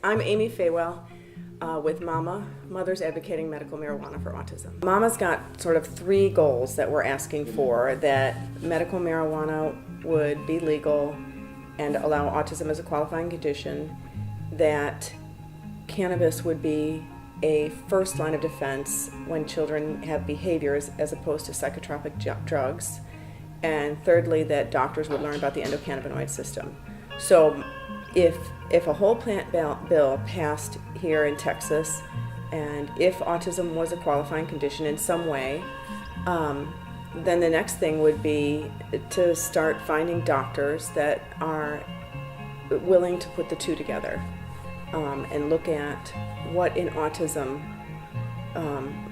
I'm Amy Fawell with MAMA, Mothers Advocating Medical Marijuana for Autism. MAMA's got sort of three goals that we're asking for: that medical marijuana would be legal and allow autism as a qualifying condition, that cannabis would be a first line of defense when children have behaviors as opposed to psychotropic drugs, and thirdly, that doctors would learn about the endocannabinoid system. So if a whole plant bill passed here in Texas, and if autism was a qualifying condition in some way, then the next thing would be to start finding doctors that are willing to put the two together and look at what in autism,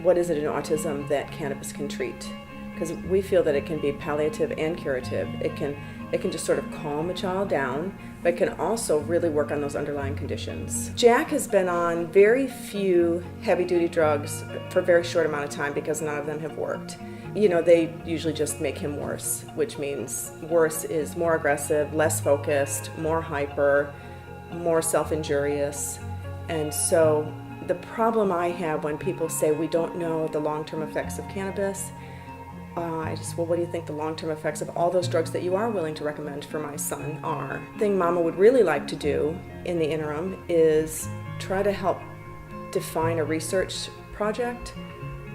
what is it in autism that cannabis can treat? Because we feel that it can be palliative and curative. It can just sort of calm a child down, but can also really work on those underlying conditions. Jack has been on very few heavy-duty drugs for a very short amount of time because none of them have worked. You know, they usually just make him worse, which means worse is more aggressive, less focused, more hyper, more self-injurious. And so the problem I have when people say we don't know the long-term effects of cannabis, well, what do you think the long-term effects of all those drugs that you are willing to recommend for my son are? The thing Mama would really like to do in the interim is try to help define a research project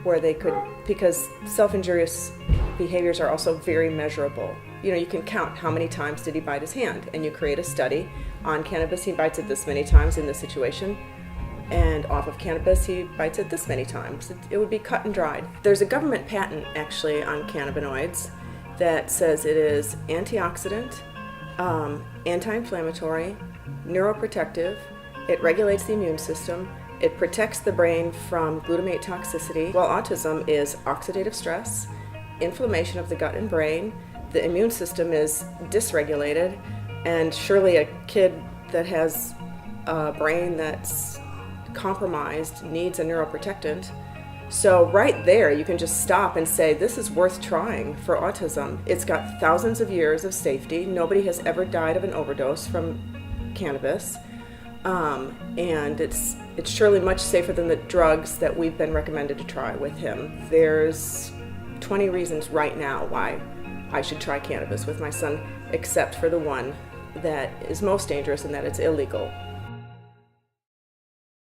where they could, because self-injurious behaviors are also very measurable. You know, you can count how many times did he bite his hand, and you create a study on cannabis. He bites it this many times in this situation, and off of cannabis he bites it this many times. It would be cut and dried. There's a government patent actually on cannabinoids that says it is antioxidant, anti-inflammatory, neuroprotective, it regulates the immune system, it protects the brain from glutamate toxicity, while autism is oxidative stress, inflammation of the gut and brain, the immune system is dysregulated, and surely a kid that has a brain that's compromised needs a neuroprotectant. So right there you can just stop and say, this is worth trying for autism. It's got thousands of years of safety. Nobody has ever died of an overdose from cannabis, and it's surely much safer than the drugs that we've been recommended to try with him. There's 20 reasons right now why I should try cannabis with my son, except for the one that is most dangerous, and that it's illegal.